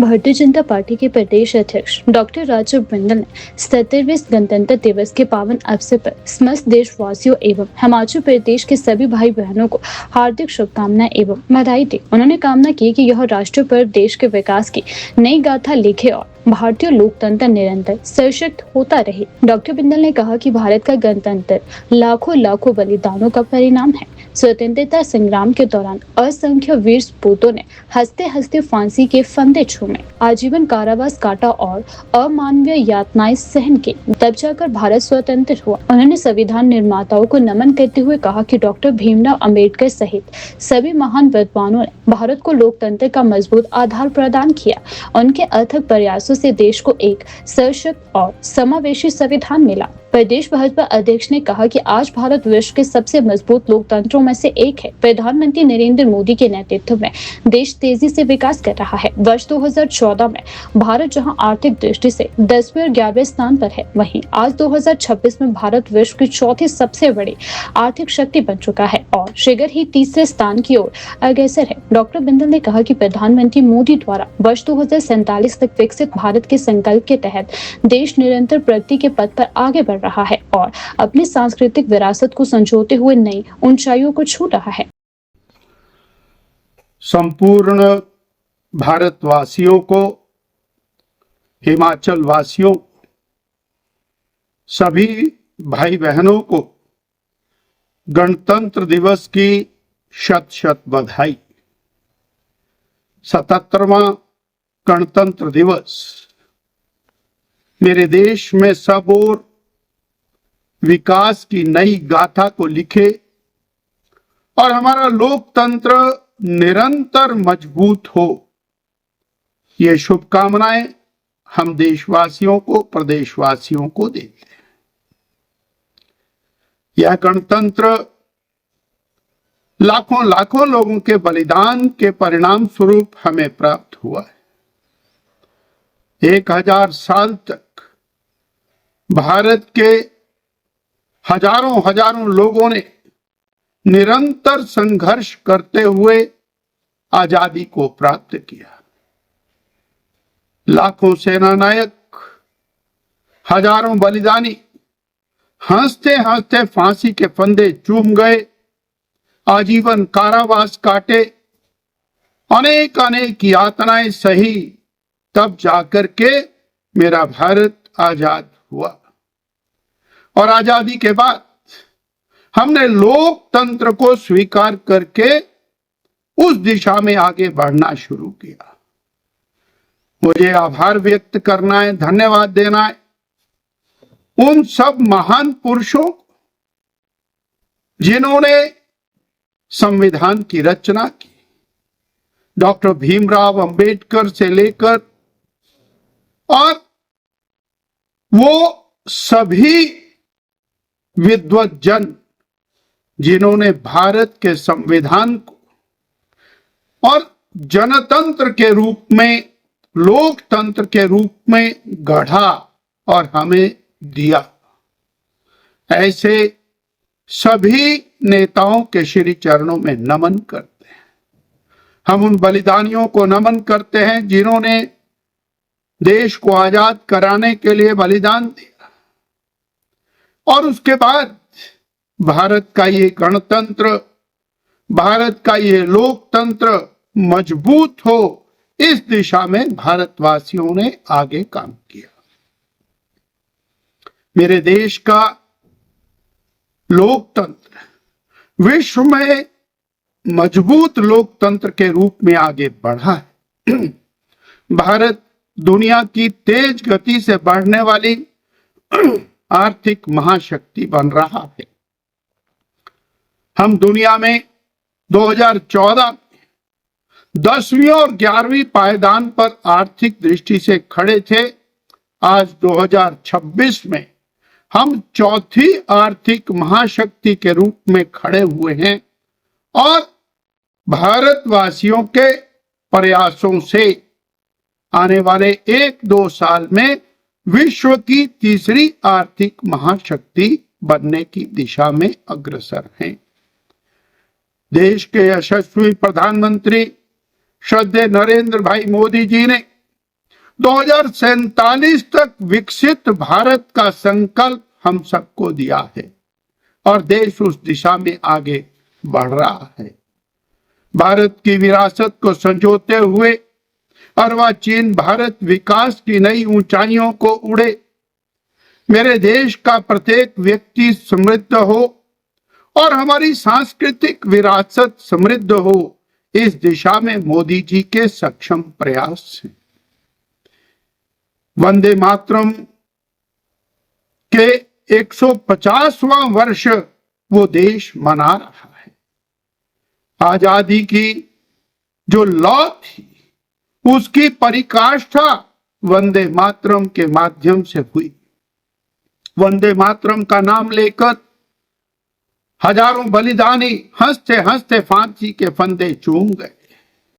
Bharatiya Janata party के प्रदेश अध्यक्ष doctor Rajiv Bindal ने 70वें गणतंत्र दिवस के पावन अवसर पर समस्त देशवासियों एवं हिमाचल प्रदेश के सभी भाई बहनों को हार्दिक शुभकामनाएं एवं बधाई दी। उन्होंने कामना की कि यह राष्ट्र पर देश के विकास की नई गाथा लिखे और भारतीय लोकतंत्र निरंतर सशक्त होता रहे। डॉक्टर बिंदल ने कहा कि भारत का गणतंत्र लाखों बलिदानों का परिणाम है। स्वतंत्रता संग्राम के दौरान असंख्य वीर सपूतों ने हंसते हंसते फांसी के फंदे चूमे, आजीवन कारावास काटा और अमानवीय यातनाएं सहन की, तब जाकर भारत स्वतंत्र हुआ। उन्होंने संविधान निर्माताओं को नमन करते हुए कहा कि डॉक्टर भीमराव अंबेडकर सहित सभी महान विद्वानों ने भारत को लोकतंत्र का मजबूत आधार प्रदान किया। उनके अथक प्रयासों से देश को एक सशक्त और समावेशी संविधान मिला। प्रदेश भाजपा अध्यक्ष ने कहा कि आज भारत विश्व के सबसे मजबूत लोकतंत्रों में से एक है। प्रधानमंत्री नरेंद्र मोदी के नेतृत्व में देश तेजी से विकास कर रहा है। वर्ष 2014 में भारत जहां आर्थिक दृष्टि से 10वें और 11वें स्थान पर है, वहीं आज 2026 में भारत विश्व की चौथी सबसे बड़ी आर्थिक शक्ति बन चुका है और शीघ्र ही तीसरे स्थान की ओर अग्रसर है। डॉक्टर बिंदल ने कहा कि प्रधानमंत्री मोदी द्वारा वर्ष 2047 तक विकसित भारत के संकल्प के तहत देश निरंतर प्रगति के पथ पर आगे बढ़ रहा है और अपनी सांस्कृतिक विरासत को संजोते हुए नई ऊंचाइयों को छू रहा है। संपूर्ण भारतवासियों को, हिमाचल वासियों, सभी भाई बहनों को गणतंत्र दिवस की शत शत बधाई। 77वां गणतंत्र दिवस मेरे देश में सब ओर विकास की नई गाथा को लिखे और हमारा लोकतंत्र निरंतर मजबूत हो, ये शुभकामनाएं हम देशवासियों को, प्रदेशवासियों को देते हैं। यह गणतंत्र लाखों लोगों के बलिदान के परिणाम स्वरूप हमें प्राप्त हुआ है। 1000 साल तक भारत के हजारों लोगों ने निरंतर संघर्ष करते हुए आजादी को प्राप्त किया। लाखों सेनानायक, हजारों बलिदानी हंसते हंसते फांसी के फंदे चूम गए, आजीवन कारावास काटे, अनेक यातनाएं सही, तब जाकर के मेरा भारत आजाद हुआ। और आजादी के बाद हमने लोकतंत्र को स्वीकार करके उस दिशा में आगे बढ़ना शुरू किया। मुझे आभार व्यक्त करना है, धन्यवाद देना है उन सब महान पुरुषों को जिन्होंने संविधान की रचना की। डॉक्टर भीमराव अंबेडकर से लेकर और वो सभी विद्वत जन जिन्होंने भारत के संविधान को और जनतंत्र के रूप में, लोकतंत्र के रूप में गढ़ा और हमें दिया। ऐसे सभी नेताओं के श्री चरणों में नमन करते हैं। हम उन बलिदानियों को नमन करते हैं जिन्होंने देश को आजाद कराने के लिए बलिदान दिया और उसके बाद भारत का ये गणतंत्र, भारत का ये लोकतंत्र मजबूत हो, इस दिशा में भारतवासियों ने आगे काम किया। मेरे देश का लोकतंत्र विश्व में मजबूत लोकतंत्र के रूप में आगे बढ़ा है। भारत दुनिया की तेज गति से बढ़ने वाली आर्थिक महाशक्ति बन रहा है। हम दुनिया में 2014 में 10वीं और 11वीं पायदान पर आर्थिक दृष्टि से खड़े थे। आज 2026 में हम चौथी आर्थिक महाशक्ति के रूप में खड़े हुए हैं और भारतवासियों के प्रयासों से आने वाले 1-2 साल में विश्व की तीसरी आर्थिक महाशक्ति बनने की दिशा में अग्रसर हैं। देश के यशस्वी प्रधानमंत्री श्रद्धेय नरेंद्र भाई मोदी जी ने 2047 तक विकसित भारत का संकल्प हम सबको दिया है और देश उस दिशा में आगे बढ़ रहा है। भारत की विरासत को संजोते हुए अर्वाचीन भारत विकास की नई ऊंचाइयों को उड़े। मेरे देश का प्रत्येक व्यक्ति समृद्ध हो और हमारी सांस्कृतिक विरासत समृद्ध हो, इस दिशा में मोदी जी के सक्षम प्रयास हैं। वंदे मातरम के 150वां वर्ष वो देश मना रहा है। आजादी की जो लौ थी उसकी परिकाष्ठा वंदे मातरम के माध्यम से हुई। वंदे मातरम का नाम लेकर हजारों बलिदानी हंसते हंसते फांसी के फंदे चूम गए।